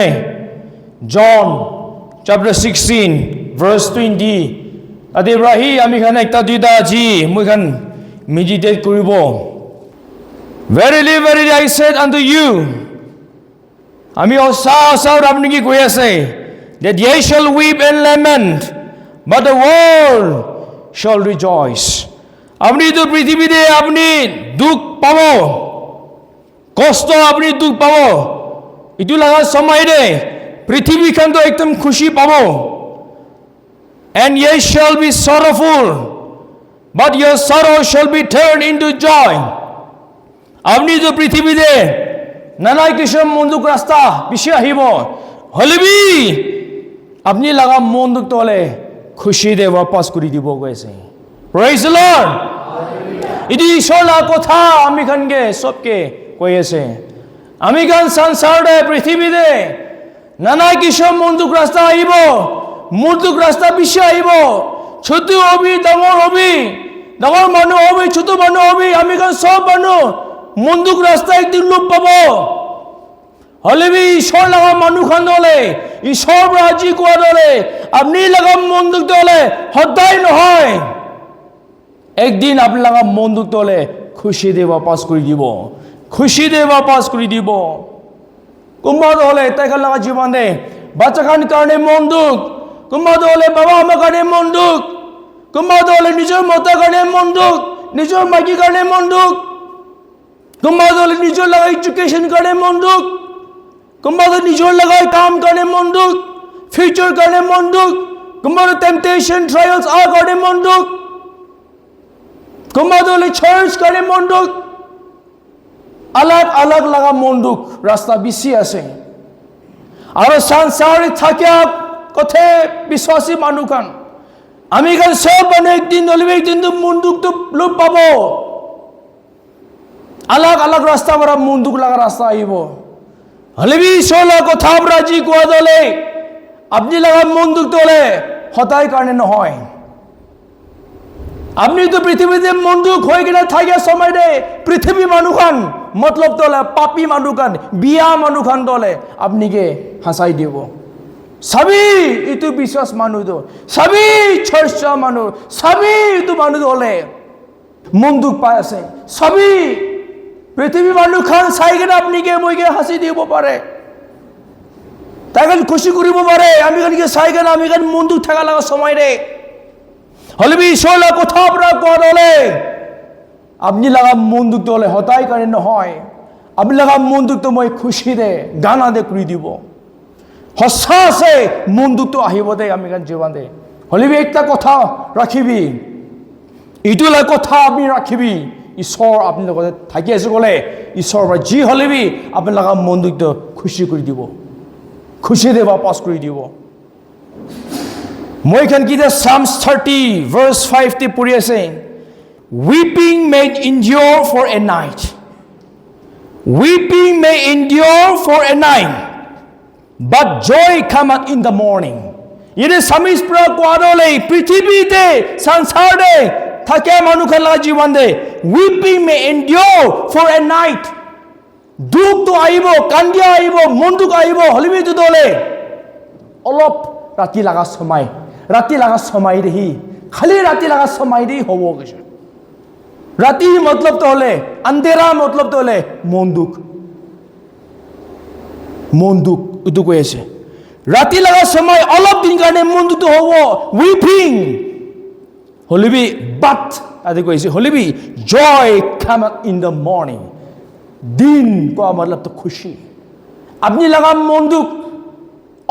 John chapter 16 verse 20 adi rahi ami khan ekta duita ji moi khan meditate koribo. Verily verily I said unto you, ami osa apni ki koi ase that ye shall weep and lament, but the world shall rejoice. Apni to prithibite apni dukh pabo, kosto apni dukh pabo, itu laga samay de পৃথিবী খান তো একদম খুশি পাবো। And ye shall be sorrowful, but your sorrow shall be turned into joy. আপনি তো পৃথিবীতে নানা কিসম মন্দুক রাস্তা পিছিয়ে আহিব, হলেবি আপনি লাগা মন্দুক তলে খুশি দে বাপাস করে দিব গৈছে। Praise the Lord. এটি ঈশ্বরের কথা আমি খানকে সবকে কৈ আছে। আমি খান সংসারে পৃথিবীতে নানা কিসম মন্দুক রাস্তা আহিব, মন্দুক রাস্তা পিছিয়ে আহিব, ছোট হবি ডাঙর হবি, ডাঙর মানুষ হবি ছোট মানুষ হবি, আমি খান সব মানুষ মন্দুক রাস্তা একদিন লোপ পাব। হলেবি ঈশ্বর লাগা মানুষ খান দলে, ঈশ্বর রাজি কোয়া দলে, আপনি লাগা মন্দুক দলে সদায় নহয়, একদিন আপনি লাগা মন্দুক দলে খুশি দিয়ে বাপাস করে দিব, খুশি দিয়ে বাপাস করে দিব। কুম্ভা দলে তাইখান লাগা জীবনে বাচ্চা খান কারণে মন্দুক, কুম্ভা দলে বাবা আমার কারণে মন্দুক, কুম্ভা দলে নিজের মতার কারণে মন্দুক, নিজের মাইকি কারণে মন্দুক, কুম্ভা দলে নিজের লাগা এডুকেশন কারণে মন্দুক, কুম্ভা দলে নিজের লাগায় কাম কারণে মন্দুক, ফিউচার কারণে মন্দুক, কুম্ভা দলে টেম্পটেশন ট্রায়ালস আর কারণে মন্দুক, কুম্ভা দলে চার্চ কারণে মন্দুক, আলাগ আলাগ লাগা মন্দুক রাস্তা বেশি আছে। আর সংসারে থাকিয়া কথে বিশ্বাসী মানুষ খান আমি খান সব মানুষ একদিন হলে একদিন তো মন্দুক তো লোপ পাব। আলাগ আলাগ রাস্তা আমরা মন্দুক লাগা রাস্তা আইব, হলে বি সোলা কথা আমরা জি কোয়া দলে আপনি লাগা মন্দুক দলে হতাই কারণে নহয়। আপনি তো পৃথিবীতে মন্দুক হয়ে কিনা থাকিয়া সময় দে পৃথিবী মানুষ খান মতলব দলে পাপি মানুষ খান বিয়া মানুষ খান দলে আপনিকে হাসাই দিব। সবই ইটো বিশ্বাস মানুষ তো, সবই চর্চা মানুষ, সবই ইটো মানুষ হলে মন্দুক পাই আছে, সবই পৃথিবী মানুষ খান চাই কিনা আপনিকে মইকে হাসি দিব পারে, তাই খুশি করিব পারে, আমি খানকে চাই কিনা আমি খান মন্দুক থাকা লাগা সময় রে। হলে বি ঈশ্বর কথা আপনার কলে আপনি লাগা মন্দুক দলে হতাই কারণে নহয়, আপনি লাগা মন্দুক তো মই খুশি দে গানা দে করে দিব। সঁচা আছে মন্দুক তো আহিব দে আমি গান জীবন দে। হলে বি একটা কথা রাখিবি, ইটো কথা আপনি রাখিবি, ঈশ্বর আপনি লগতে থাকি আছে গলে ঈশ্বর যি হলে বি আপনি লাগা মন্দুক তো খুশি করে দিব, খুশি দে বাপাস করে দিব। মই খান কি Psalms 30 verse 5 তে পড়ি আছে, weeping may endure for a night, weeping may endure for a night, but joy cometh in the morning. ইয়ে সামিস প্রা কোয়াদলে পৃথিবীতে সংসারে থাকে মানুষ লাগা জীবন দে weeping may endure for a night, দুঃখ তো আইব, কান্দিয়া আইব, মন্দুক আইব, হলিবি তো দলে অলপ রাতি লাগা সময়, রাতি লাগা সময় রেহি খালি রাতি লাগা সময় রেহি হব গেছে। রাতি মতলব তো হলে আন্ধেরা মতলব তো হলে মন্দুক, মন্দুক ইটো কৈ আছে রাতি লাগা সময় অলপ দিন কারণে মন্দুক তো হব উইপিং, হলিবি বাট আদি কৈছে হলিবি জয় কাম ইন দ্য মর্নিং, দিন কোৱা মতলব তো খুশি। আপনি লাগা মন্দুক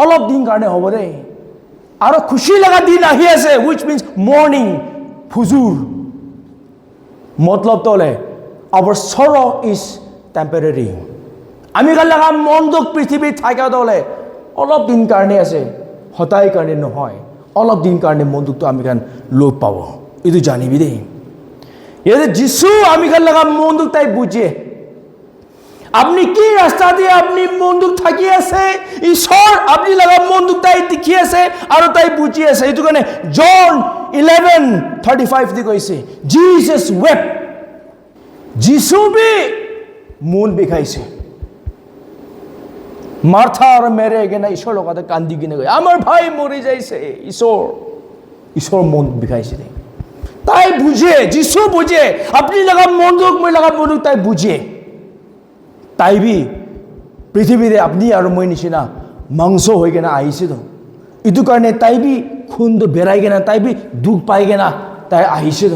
অলপ দিন কারণে হব রে, আর খুশি লাগা দিন আহি আছে which means morning ফুজুর, মতলব তোলে our sorrow is temporary। আমি কাল লাগা মন্দুক পৃথিবী থাকা দলে অলপ দিন কারণে আছে, হতাই কারণে নহয়, অলপ দিন কারণে মন্দুক তো আমি কান লোপ পাব, এটো জানিবি দেই। এতে যিশু আমি কাল লাগা মন্দুক তাই বুঝে আপনি কি রাস্তা দিয়ে আপনি মন্দুক থাকি আছে, ঈশ্বর আপনি লাগা মন্দুক তাই দেখি আছে আর তাই বুঝি আছে। এইটো কাৰণে জন 11:35 দি কৈছে জিসাস wept, যিশু বি মন বিষাইছে। মাৰ্থা আৰু মেৰে কিনে ঈশ্বৰৰ লগতে কান্দি কিনে গৈ আমাৰ ভাই মৰি যাইছে ঈশ্বৰ মন বিষাইছিলে তাই বুঝে যিশু বুঝে আপনি লগা মন্দুক মই লগা মন্দুক তাই বুঝে তাই বি পৃথিৱীৰে আপনি আৰু মই নিচিনা মাংস হৈ কিনে আহিছিল ইটো কাৰণে তাই বি খুন্দ বেৰাই কিনে তাই বি দুখ পাই কিনে তাই আহিছিল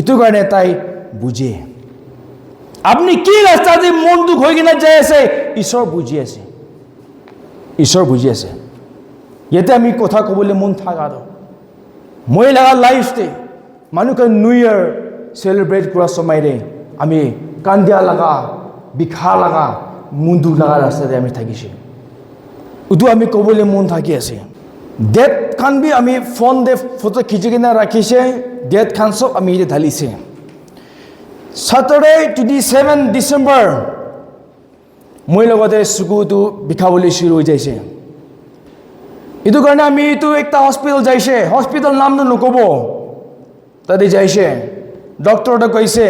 ইটো কাৰণে তাই বুঝে আপনি কি ৰাস্তা দি মন দুখ হৈ কিনে যাই আছে ঈশ্বৰ বুঝি আছে ইয়াতে আমি কথা ক'বলৈ মন থাকা মই লগা লাইফতে মানুহকে নিউ ইয়াৰ সেলিব্ৰেট কৰা সময়ৰে আমি কান্দিয়া লগা বিখা লগা মুন্দু লগা ৰাস্তাতে আমি থাকিছে উটো আমি ক'বলৈ মন থাকি আছে ডেট খান বি আমি ফোন দে ফটো খিচি কিনে ৰাখিছে ডেট খান সব আমি এতিয়া ঢালিছে Saturday 27 December মই লগতে চকুটো বিষাবলৈ শুরু হৈ যাইছে ইটো কাৰণে আমি ইটো একটা হস্পিটাল যাইছে হস্পিটাল নামটো নকব তাতে যাইছে ডক্টৰটা কৈছে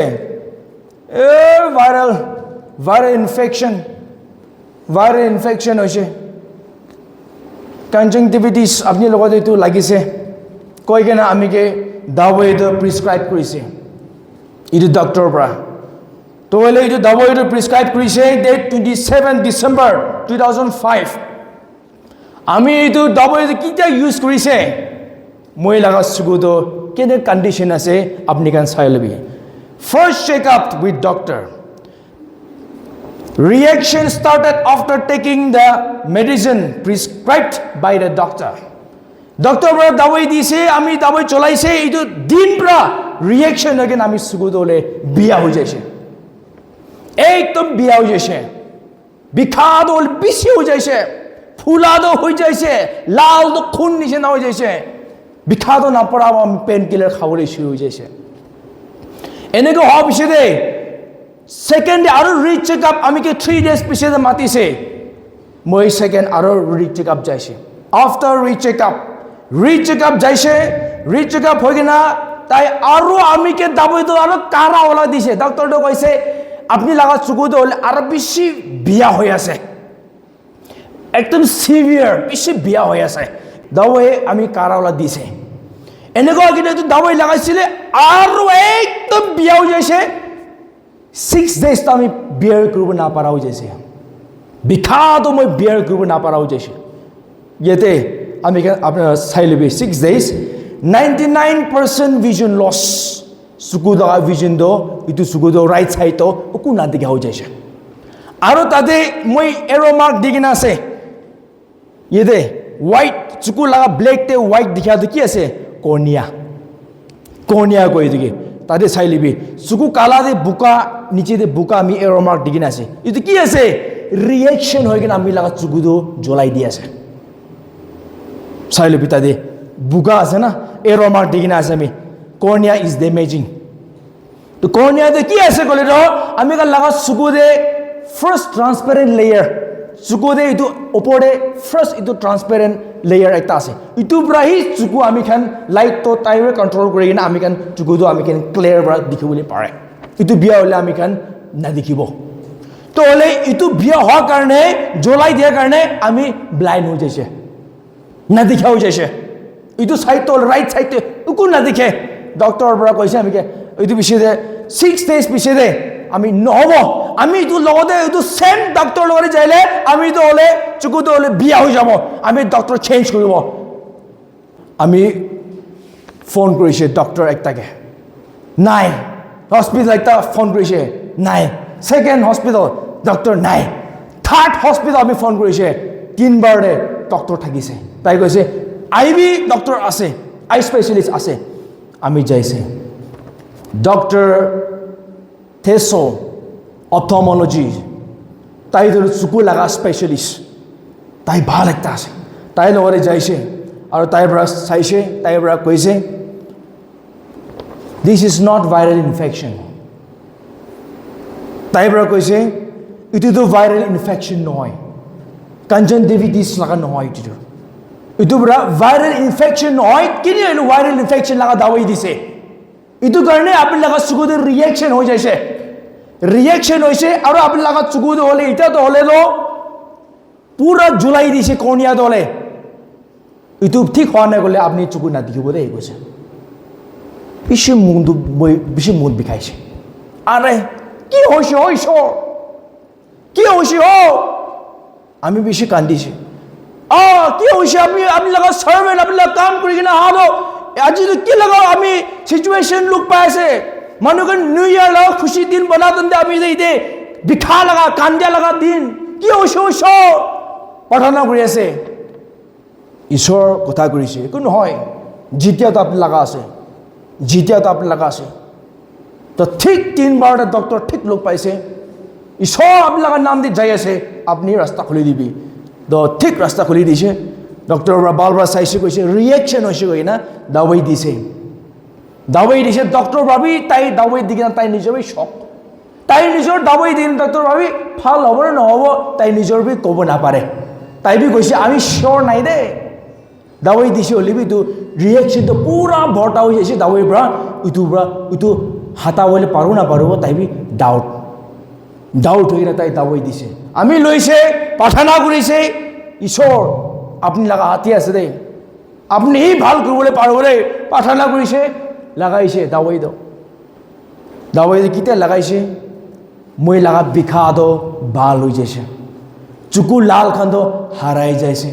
ভাইরাল ইনফেকশন হৈছে কনজাংটিভিটিস আপনি লগতে ইটো লাগিছে কৈ কেনে আমিকে দাৱাই ইটো প্ৰিস্ক্ৰাইব কৰিছে ইটো ডক্টৰৰ পৰা তো হলে ইটো দাৱাই ইটো প্ৰিস্ক্ৰাইব কৰিছে ডেট 27 ডিসেম্বৰ 2005 আমি ইটো দাৱাই কিটা ইউজ কৰিছে মই লাগা সুগুটো কেনে কন্ডিশন আছে আপনি কান চাই লবি first check up with doctor reaction started after taking the medicine prescribed by the doctor doctor দাৱাই দিছে আমি দাৱাই চলাইছে ইটো দিন পৰা ৰিয়েকশন again আমি সুগুদলে বিয়া হৈ যাইছে একদম বিয়া হৈ যাইছে বিখাদল বেছি হৈ যাইছে ফুলাদো হৈ যাইছে লাল তো খুন নিচিনা হৈ যাইছে বিখাদো নাপৰা আমি পেন কিলাৰ খাবলৈ শুৰু হৈ যাইছে এনেকে হোৱাৰ পিছতে সেকেন্ড আৰু ৰি চেক আপ আমি কে 3 days পিছতে মাতিছে মই সেকেন্ড আৰু ৰি চেক আপ যাইছে আফটাৰ ৰি চেক আপ যাইছে ৰি চেক আপ হৈ কিনা তাই আৰু আমি কে দাবইতো আৰু কাৰা ওলা দিছে ডক্টৰটো কৈছে আপনি লাগা চুকুটো হলে আৰু বেছি বিয়া হৈ আছে একদম সিভিয়াৰ বেছি বিয়া হৈ আছে দাৱাই আমি কাৰা ওলা দিছে এনেকুৱা কিন্তু দাৱাই লাগাইছিলে আৰু একদম বিয়া হৈ যাইছে 6 days আমি বিয়াৰ কৰিব না পাৰা হৈ যাইছে বিখাটো মই বিয়াৰ কৰিব না পাৰা হৈ যাইছে ইয়াতে আমি আপোনাৰ চাই লবি 6 days 99% vision loss সুকুদা vision do ইটো সুকুদো রাইট সাইড তো কো না দেখা হৈ যাইছে আৰু তাতে মই এৰো মার্ক দিগিনা আছে ইদে হোয়াইট চুকু লাগা ব্ল্যাক তে হোয়াইট দেখা তো কি আছে কর্নিয়া কই দিকে তাতে চাই লিবি চুকু কালা দে বুকা নিচে দে বুকা আমি এৰো মার্ক দিগিনা আছে ইটো কি আছে রিঅ্যাকশন হৈ কিনা আমি লাগা চুকুদো জ্বলাই দি আছে চাই লিবি তাতে বুকা আছে না এৰো মার্ক দিগিনা আছে আমি কর্নিয়া ইজ ড্যামেজিং তো কর্নিয়া দে কি আছে কলে র আমি কা লাগা চুকুদে ফার্স্ট ট্রান্সপারেন্ট লেয়ার চুকুদে ইটো ওপরে ফার্স্ট ইটো ট্রান্সপারেন্ট লেয়ার একটা আছে ইটো ব্রাহি চুকু আমি খান লাইট তো টাইরে কন্ট্রোল কৰি কিনা আমি খান চুকুদো আমি খান ক্লিয়াৰ বৰা দেখিবলৈ পাৰে ইটো বিয়া হলে আমি খান না দেখিব তো হলে ইটো বিয়া হওয়ার কারণে জ্বলাই দিয়ার কারণে আমি ব্লাইন্ড হৈ যাইছে না দেখা হৈ যাইছে ইটো সাইড তো রাইট সাইড উকু না দেখে ডক্টর বৰা কৈছে আমি কে ইটো পিছতে 6 days পিছতে আমি নহব আমি ইটো লগতে ইটো সেম ডক্টর লগতে যাইলে আমি তো হলে চুকুটো হলে বিয়া হৈ যাব আমি ডক্টর চেঞ্জ কৰিব আমি ফোন কৰিছে ডক্টৰ একটাকে নাই হসপিটাল একটা ফোন কৰিছে নাই সেকেন্ড হসপিটাল ডক্টৰ নাই থাৰ্ড হসপিটাল আমি ফোন কৰিছে 3 বাৰতে ডক্টর থাকিছে তাই কৈছে আইবি ডক্টর আছে আই স্পেশালিস্ট আছে আমি যাইছে ডক্টর থেসো অপথলমোলজি তাই ধর চুকু লাগা স্পেশালিস্ট তাই ভাল একটা আছে তাই লগতে যাইছে আৰু তাইৰ পৰা চাইছে তাইৰ পৰা কৈছে this is not viral infection তাইৰ পৰা কৈছে ইটো ভাইৰাল ইনফেকশন নহয় কনজাংটিভিটিস লাগা নহয় ইটো পৰা ভাইৰাল ইনফেকশন নহয় কিনে ভাইৰাল ইনফেকশন লাগা দাৱাই দিছে ইটো কাৰণে আপনি লাগা চুকুতে ৰিঅ্যাকশন হৈ যাইছে ৰিঅ্যাকশন হইছে আৰু আপনি লাগা চুকুতে হলে এটা তো হলে তো পুরা জুলাই দিছে কর্নিয়া দলে ইটো ঠিক হওয়া নাই গ'লে আপুনি চকু নাদেখিব দেই কৈছে বেছি মন বিষাইছে আরে কি হৈছে ঈশ্বৰ কি হৈছে আমি বেছি কান্দিছে কি হৈছে আপনি লগা সাৰ্ভেন্ট আপনি লগা কাম কৰি কিনে আহাব আজি কি লগা আমি সিচুয়েশন লোক পাই আছে মানুহে নিউ ইয়ার লগা খুশি দিন বনা দন্দে আমি যে বিখা লগা কান্দিয়া লগা দিন কি হৈছে ঈশ্বৰ প্ৰাৰ্থনা কৰি আছে ঈশ্বৰ কথা কৰিছে একো নহয় যেতিয়াতো আপনি লগা আছে যেতিয়াতো আপনি লগা আছে তো ঠিক 3 বাৰটা ডক্টৰ ঠিক লোক পাইছে ঈশ্বৰ আপনি লগা নাম দি যাই আছে আপনি ৰাস্তা খুলি দিবি তো ঠিক ৰাস্তা খুলি দিছে ডক্টৰ বালবা চাইছে কৈছে ৰিয়েকশ্যন হৈছে গৈ না দাৱাই দিছে ডক্টৰ ভাবি তাই দাৱাই দি কিনে তাই নিজৰে শক তাই নিজৰ দাৱাই দিন ডক্টৰ ভাবি ভাল হ'ব নে নহ'ব তাই নিজৰ বি ক'ব নাপাৰে তাই বি কৈছে আমি শিয়ৰ নাই দে দাৱাই দিছে হ'লে তো ৰিয়েকশ্যনটো পুৰা ভৰ্তা হৈ যাইছে দাৱাইৰ পৰা ইটো হাতাবলৈ পাৰোঁ নাপাৰোঁ তাই বি ডাউট হৈ কিনে তাই দাৱাই দিছে আমি লৈছে প্ৰাৰ্থনা কৰিছে ঈশ্বৰ আপুনি লগা হাতী আছে দেই আপুনি ভাল কৰিবলৈ পাৰিব দেই প্ৰাৰ্থনা কৰিছে লাগাইছে দাৱাই কেতিয়া লাগাইছে মই লগা বিষাটো ভাল হৈ যাইছে চকু লাল খান্দ হাৰাই যাইছে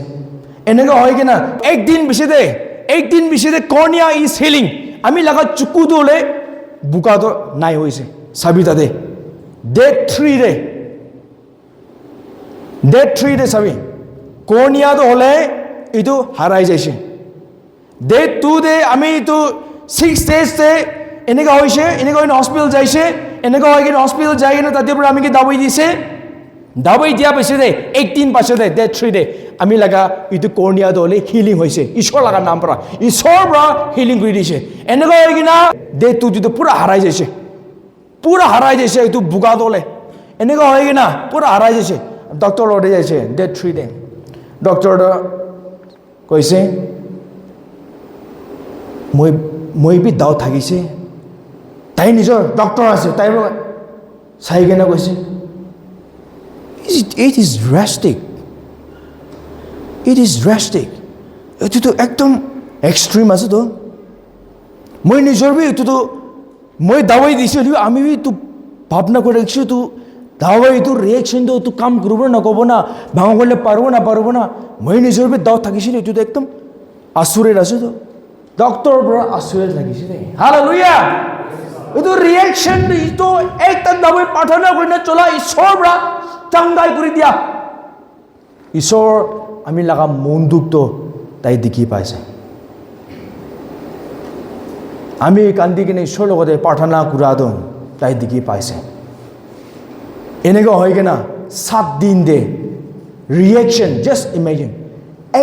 এনেকুৱা হয় কি না একদিন বেছিতে কৰ্নিয়া ইজ হিলিং আমি লগা চকুটো হ'লে বোকাটো নাই হৈছে চাবি তাতে ডে 3 দে চাবি কৰ্নিয়াটো হ'লে এইটো হাৰাই যাইছে ডে 2 দে আমি এইটো 6 ডেজতে এনেকুৱা হৈছে এনেকুৱা হস্পিটেল যাইছে এনেকুৱা হৈ কিনে হস্পিটেল যাই কিনে তাতে পৰা আমি কি দাৱাই দিছে দাৱাই দিয়া পাছতে 18 পাছতে ডে 3 দে আমি লগা এইটো কৰ্নিয়াটো হ'লে হিলিং হৈছে ঈশ্বৰ লগা নাম পৰা ঈশ্বৰৰ পৰা হিলিং কৰি দিছে এনেকুৱা হৈ কিনে ডে 2 যিটো পুৰা হাৰাই যাইছে এইটো বোকাটো হ'লে এনেকুৱা হৈ কিনে পুৰা হাৰাই যাইছে ডক্টৰ লগতে যাইছে ডে 3 দে ডক্টৰ কৈছে মই বি ডাউট থাকিছে তাই নিজৰ ডক্টৰ আছে তাই চাই কিনে কৈছে ইট ইজ ড্ৰাষ্টিক এইটোতো একদম এক্সট্ৰিম আছে তো মই নিজৰ বি এইটোতো মই দাৱাই দিছোঁ আমি বি তো ভাৱনা কৰি ৰাখিছোঁ তো দাৱাই এইটো ৰিয়েকশ্যনটো তো কাম কৰিব নক'ব না ভাঙিবলৈ পাৰিব না মই নিজৰ বি ডাউট থাকিছিল এইটোতো একদম আচৰিত আছে তো ডক্টৰৰ পৰা আচৰিত লাগিছে দেই হালেলুয়া এইটো ৰিয়েকশ্যন এইটো একটা দাৱাই প্ৰাৰ্থনা কৰি চলা ঈশ্বৰৰ পৰা চাংগাই কৰি দিয়া ঈশ্বৰ আমি লগা মন দুখটো তাই দেখি পাইছে আমি কান্দি কিনে ঈশ্বৰৰ লগতে প্ৰাৰ্থনা কৰাটো তাই দেখি পাইছে এনেকুৱা হয় কিনা 7 দিন দে ৰিয়েকশ্যন জাষ্ট ইমেজিন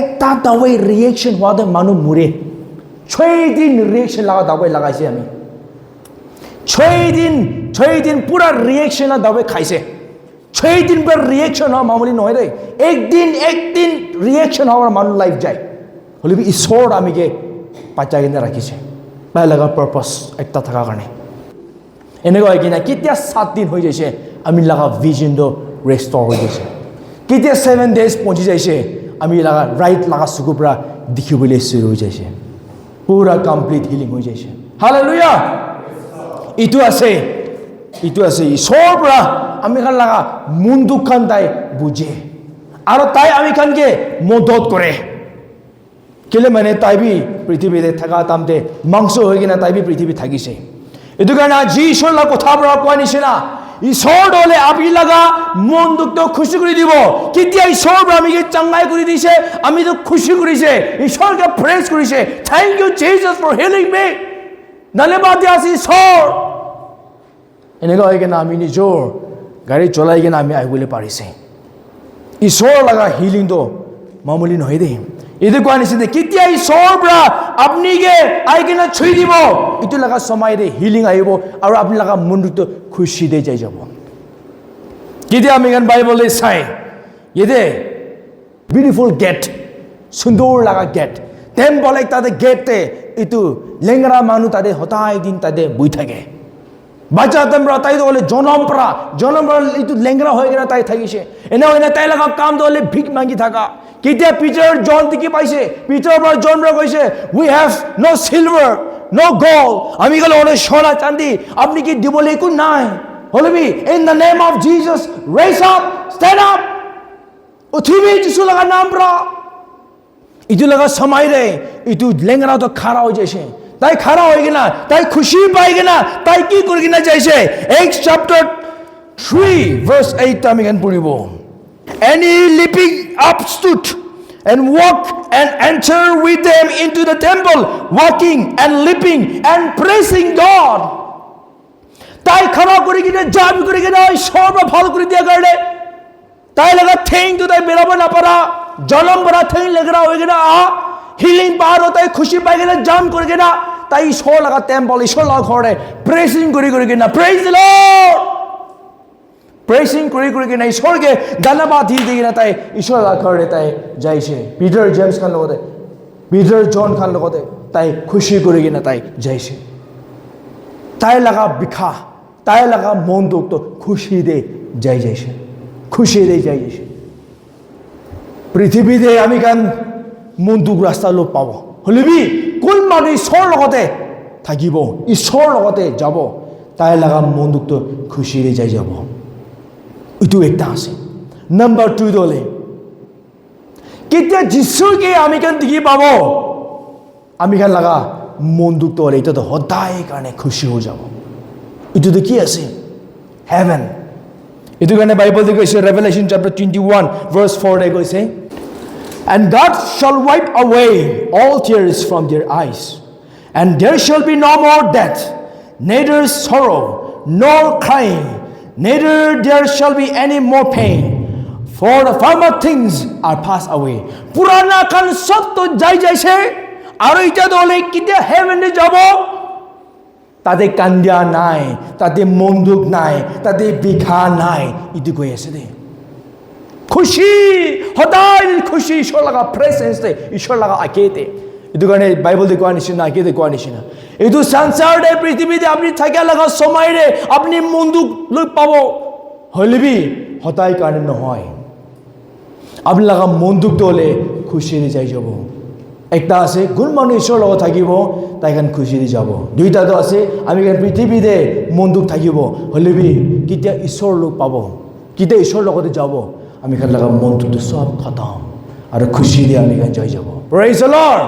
একটা দাৱাই ৰিয়েকশ্যন হোৱাতে মানুহ মৰে 6 দিন ৰিয়েকশ্যন লগা দাৱাই লাগাইছে আমি 6 দিন পুৰা ৰিয়েকশ্যন দাৱাই খাইছে 6 দিন পর রিয়েকশন হওয়া মামুলি নহয় দেই একদিন রিয়েকশন হওয়ার মানুষ লাইফ যায় হলে ঈশ্বর আমিকে বাঁচাই কিনে রাখিছে তাই লগা পারপাস একটা থাকার কারণে এনেকুৱা হয় কিনা কেতিয়া 7 দিন হৈ যাইছে আমি লগা ভিজনটো ৰেষ্টৰ হৈ যাইছে কেতিয়া 7 ডেজ পৌঁছি যাইছে আমি লগা ৰাইট লগা চকুৰ পৰা দেখিবলৈ শুৰু হৈ যাইছে পুৰা কমপ্লিট হিলিং হৈ যাইছে হালেলুয়া ইটো আছে ঈশ্বৰৰ পৰা আমি খান লগা মন দুখ খান তাই বুঝে আৰু তাই আমি খানকে মদত কৰে কেলে মানে তাই বি পৃথিৱীতে থাকা তামতে মাংস হৈ কিনা তাই বি পৃথিৱী থাকিছে এইটো কাৰণে যি ঈশ্বৰৰ কথা পৰা কোৱা নিচিনা ঈশ্বৰ দলে আমি লগা মন দুখটো খুশি কৰি দিব কেতিয়া ঈশ্বৰৰ পৰা আমি চাংগাই কৰি দিছে আমি তো খুশি কৰিছে ঈশ্বৰকে প্ৰেজ কৰিছে thank you Jesus for healing me ধন্যবাদ দিয়া ঈশ্বৰ এনেকুৱা হৈ কিনে আমি নিজৰ গাড়ী চলাই কিনে আমি আহিবলৈ পাৰিছে ঈশ্বৰৰ লগা হিলিংটো মামুলি নহয় দেই এইটো কোৱা নিচিনা কেতিয়া ঈশ্বৰৰ পৰা আপুনিকে আহি কিনে চুই দিব এইটো লগা সময় দে হিলিং আহিব আৰু আপুনি লগা মনটো খুশি দে যাই যাব কেতিয়া আমি গান বাইবলে চাই এদে বিউটিফুল গেট সুন্দৰ লগা গেট টেম্পল তাতে গেটে এইটো লেংৰা মানুহ তাতে হতাই দিন তাতে বহি থাকে বাচ্চা তোমরা তাই তো বলে জনমপরা একটু লেংরা হয়ে গেলে তাই থাকিছে এনে তাই লাগা কাম তো বলে ভিক মাগি থাকা কেতিয়া পিটার জন দেখি পাইছে পিটার বা জনরা কইছে we have no silver no gold আমি গেলে অনেক সোনা চাঁদি আপনি কি দিবলে একটু নাই হলবি in the name of Jesus raise up stand up উঠিবি যিশু লাগা নাম প্রা ইটু লাগা সময় রে ইটু লেংরা তো খাড়া হয়ে যাইছে তাই খাড়া হয়ে গেনা তাই খুশি পাই গেনা তাই কি করে কিনা যাইছে Acts chapter 3 verse 8 আমি গান পড়িব and he leaping up stood and walked and entered with them into the temple walking and leaping and praising God তাই খাড়া করে কিনা জাম করে কিনা সব ভালো করে দিয়া গেলে তাই লাগা থিং তো তাই বেরাবো না পারা জলম বড়া থিং লাগরা হয়ে গেনা হিলিং পার হতে খুশি পাই গেলে জাম করে গেনা তাই ঈশ্বর লাগা টেম্পল ঈশ্বর লাগা ঘরে প্রেসিং করে গেনা প্রেজ দ্য লর্ড প্রেসিং করে গেনা ঈশ্বরকে ধন্যবাদ দিয়ে গেনা তাই ঈশ্বর লাগা ঘরে তাই যাইছে পিটার জেমস খান লগতে পিটার জন খান লগতে তাই খুশি করে গেনা তাই যাইছে তাই লাগা বিখা তাই লাগা মন দুঃখ তো খুশি দে যাইছে খুশি দে যাইছে পৃথিবীতে আমি কান মন দুঃখ রাস্তা লোক পাব হলিবি কোন মানুষ ঈশ্বর লগতে থাকিব ঈশ্বর লগতে যাব তাই লাগা মন দুঃখ তো খুশিৰে যাই যাব এইটো একটা আছে নাম্বার 2 দলে কেতিয়া যিশুকে আমি কান দেখি পাব আমি কান লাগা মন দুঃখ তো এটা তো সদায় কাৰণে খুশি হৈ যাব এইটো তো কি আছে হেভেন এইটো কাৰণে বাইবেল কৈছে ৰেভেলেশ্যন চ্যাপ্টাৰ 21 verse 4 ৰে কৈছে And God shall wipe away all tears from their eyes, and there shall be no more death, neither sorrow, nor crying, neither there shall be any more pain, for the former things are passed away. Purana kan sab to jai jaise, aro ita dole kitia heaven e jabo. Tade kandia nai, tade monduk nai, tade bikha nai, itu koi ase de. খুশি সদায় খুশি ঈশ্বর লাগা প্রেজেন্সে ঈশ্বর লাগা আকেতে এইটো কাৰণে Bible কোৱা নিচিনা আকেতে কোৱা নিচিনা এইটো সংসাৰতে পৃথিৱীতে আপুনি থাকিয়া লগা সময়ৰে আপুনি মন দুখ লৈ পাব হলিবি সদায় কাৰণে নহয় আপুনি লগা মন দুখ দলে খুশিৰে যাই যাব একটা আছে কোন মানুহ ঈশ্বৰৰ লগত থাকিব তাই কান খুশিৰে যাব দুইটাটো আছে আমি কান পৃথিৱীতে মন দুখ থাকিব হলিবি কেতিয়া ঈশ্বৰ লোক পাব কেতিয়া ঈশ্বৰ লগতে যাব আমি কান লাগা মন দুখ সব খতম আৰ খুশি দিয়ে আমি যাই যাব প্ৰেজ দ্য লৰ্ড